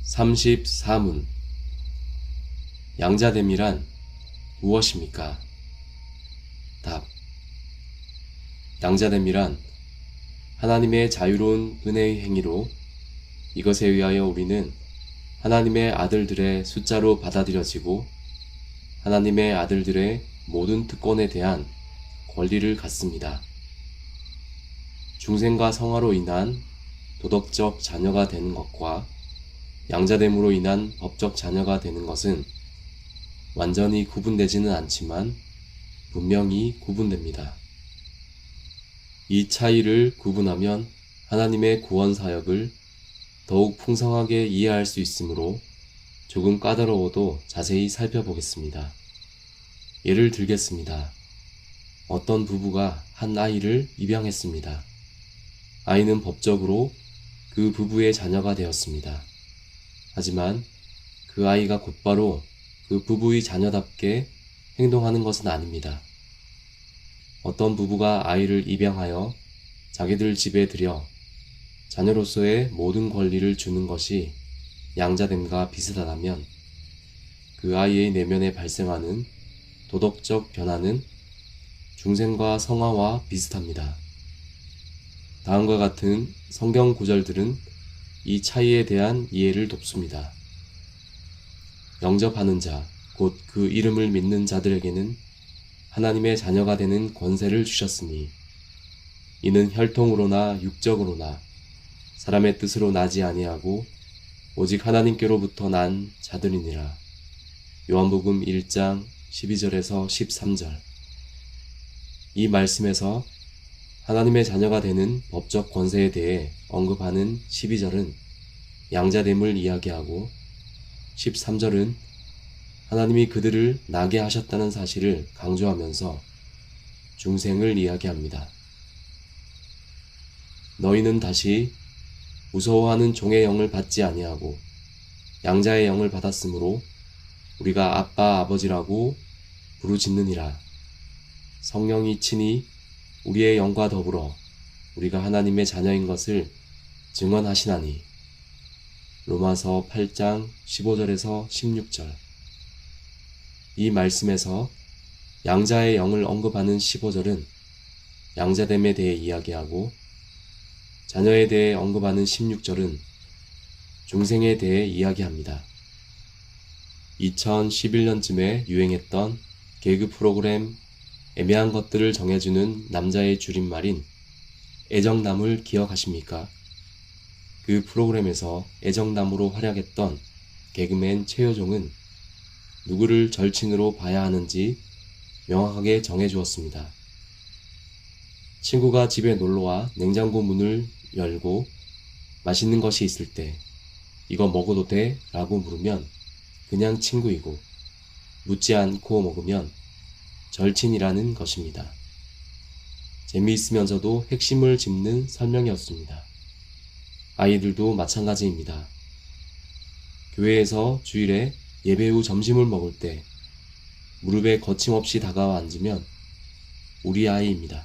34문. 양자됨이란 무엇입니까? 답. 양자됨이란 하나님의 자유로운 은혜의 행위로 이것에 의하여 우리는 하나님의 아들들의 숫자로 받아들여지고 하나님의 아들들의 모든 특권에 대한 권리를 갖습니다. 중생과 성화로 인한 도덕적 자녀가 되는 것과 양자됨으로 인한 법적 자녀가 되는 것은 완전히 구분되지는 않지만 분명히 구분됩니다. 이 차이를 구분하면 하나님의 구원 사역을 더욱 풍성하게 이해할 수 있으므로 조금 까다로워도 자세히 살펴보겠습니다. 예를 들겠습니다. 어떤 부부가 한 아이를 입양했습니다. 아이는 법적으로 그 부부의 자녀가 되었습니다. 하지만 그 아이가 곧바로 그 부부의 자녀답게 행동하는 것은 아닙니다. 어떤 부부가 아이를 입양하여 자기들 집에 들여 자녀로서의 모든 권리를 주는 것이 양자됨과 비슷하다면 그 아이의 내면에 발생하는 도덕적 변화는 중생과 성화와 비슷합니다. 다음과 같은 성경 구절들은 이 차이에 대한 이해를 돕습니다. 영접하는 자, 곧 그 이름을 믿는 자들에게는 하나님의 자녀가 되는 권세를 주셨으니 이는 혈통으로나 육적으로나 사람의 뜻으로 나지 아니하고 오직 하나님께로부터 난 자들이니라. 요한복음 1장 12절에서 13절. 이 말씀에서 하나님의 자녀가 되는 법적 권세에 대해 언급하는 12절은 양자됨을 이야기하고 13절은 하나님이 그들을 나게 하셨다는 사실을 강조하면서 중생을 이야기합니다. 너희는 다시 무서워하는 종의 영을 받지 아니하고 양자의 영을 받았으므로 우리가 아빠 아버지라고 부르짖느니라. 성령이 친히 우리의 영과 더불어 우리가 하나님의 자녀인 것을 증언하시나니. 로마서 8장 15절에서 16절. 이 말씀에서 양자의 영을 언급하는 15절은 양자됨에 대해 이야기하고 자녀에 대해 언급하는 16절은 중생에 대해 이야기합니다. 2011년쯤에 유행했던 개그 프로그램 애매한 것들을 정해주는 남자의 줄임말인 애정남을 기억하십니까? 그 프로그램에서 애정남으로 활약했던 개그맨 최효종은 누구를 절친으로 봐야 하는지 명확하게 정해주었습니다. 친구가 집에 놀러와 냉장고 문을 열고 맛있는 것이 있을 때 이거 먹어도 돼? 라고 물으면 그냥 친구이고 묻지 않고 먹으면 절친이라는 것입니다. 재미있으면서도 핵심을 짚는 설명이었습니다. 아이들도 마찬가지입니다. 교회에서 주일에 예배 후 점심을 먹을 때 무릎에 거침없이 다가와 앉으면 우리 아이입니다.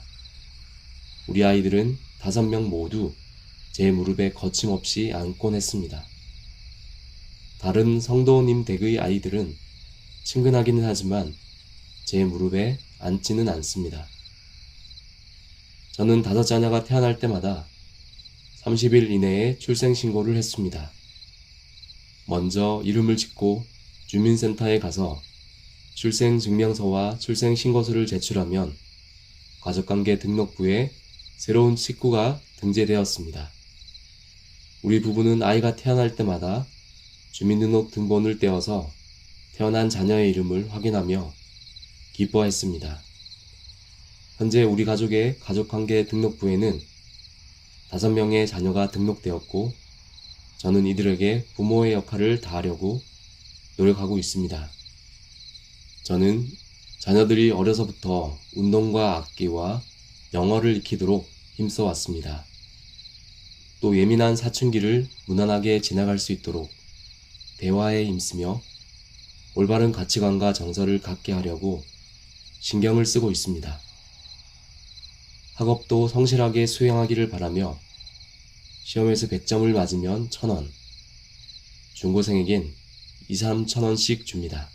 우리 아이들은 5명 모두 제 무릎에 거침없이 앉곤 했습니다. 다른 성도님 댁의 아이들은 친근하기는 하지만 제 무릎에 앉지는 않습니다. 저는 5자녀가 태어날 때마다 30일 이내에 출생신고를 했습니다. 먼저 이름을 짓고 주민센터에 가서 출생증명서와 출생신고서를 제출하면 가족관계 등록부에 새로운 식구가 등재되었습니다. 우리 부부는 아이가 태어날 때마다 주민등록등본을 떼어서 태어난 자녀의 이름을 확인하며 기뻐했습니다. 현재 우리 가족의 가족관계 등록부에는 5명의 자녀가 등록되었고 저는 이들에게 부모의 역할을 다하려고 노력하고 있습니다. 저는 자녀들이 어려서부터 운동과 악기와 영어를 익히도록 힘써 왔습니다. 또 예민한 사춘기를 무난하게 지나갈 수 있도록 대화에 힘쓰며 올바른 가치관과 정서를 갖게 하려고 신경을 쓰고 있습니다. 학업도 성실하게 수행하기를 바라며 시험에서 100점을 맞으면 1,000원, 중고생에겐 2, 3천 원씩 줍니다.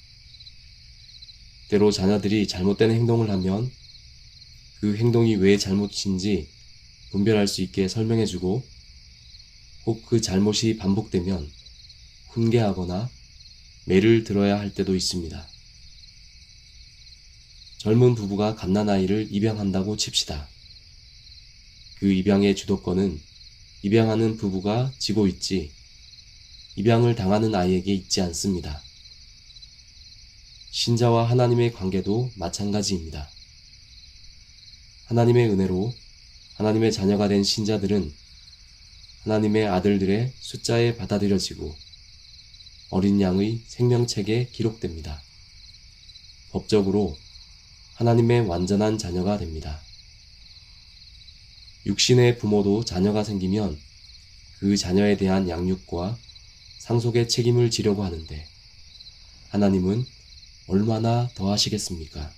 때로 자녀들이 잘못된 행동을 하면 그 행동이 왜 잘못인지 분별할 수 있게 설명해주고, 혹 그 잘못이 반복되면 훈계하거나 매를 들어야 할 때도 있습니다. 젊은 부부가 갓난아이를 입양한다고 칩시다. 그 입양의 주도권은 입양하는 부부가 지고 있지, 입양을 당하는 아이에게 있지 않습니다. 신자와 하나님의 관계도 마찬가지입니다. 하나님의 은혜로 하나님의 자녀가 된 신자들은 하나님의 아들들의 숫자에 받아들여지고 어린 양의 생명책에 기록됩니다. 법적으로 하나님의 완전한 자녀가 됩니다. 육신의 부모도 자녀가 생기면 그 자녀에 대한 양육과 상속의 책임을 지려고 하는데, 하나님은 얼마나 더 하시겠습니까?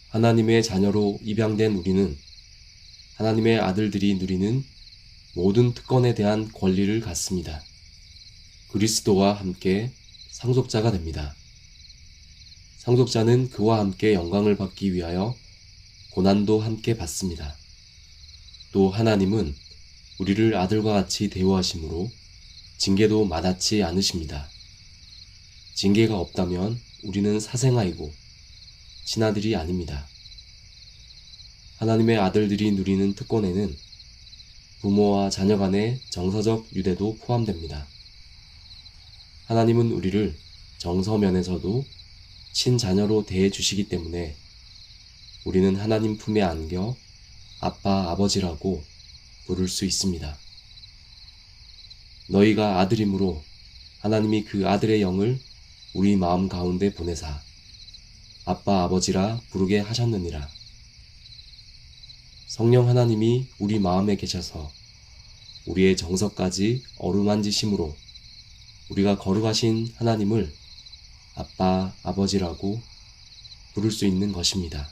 하나님의 자녀로 입양된 우리는 하나님의 아들들이 누리는 모든 특권에 대한 권리를 갖습니다. 그리스도와 함께 상속자가 됩니다. 상속자는 그와 함께 영광을 받기 위하여 고난도 함께 받습니다. 또 하나님은 우리를 아들과 같이 대우하심으로 징계도 마다치 않으십니다. 징계가 없다면 우리는 사생아이고 친아들이 아닙니다. 하나님의 아들들이 누리는 특권에는 부모와 자녀 간의 정서적 유대도 포함됩니다. 하나님은 우리를 정서면에서도 친자녀로 대해 주시기 때문에 우리는 하나님 품에 안겨 아빠, 아버지라고 부를 수 있습니다. 너희가 아들이므로 하나님이 그 아들의 영을 우리 마음 가운데 보내사 아빠, 아버지라 부르게 하셨느니라. 성령 하나님이 우리 마음에 계셔서 우리의 정서까지 어루만지심으로 우리가 거룩하신 하나님을 아빠, 아버지라고 부를 수 있는 것입니다.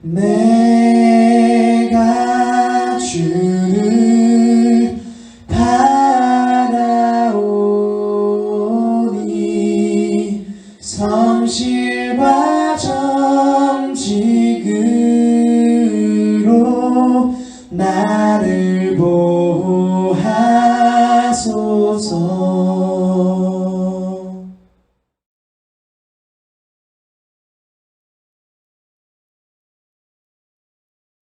내가 주를 바라오니 성실과 정직으로 나를 보호하소서.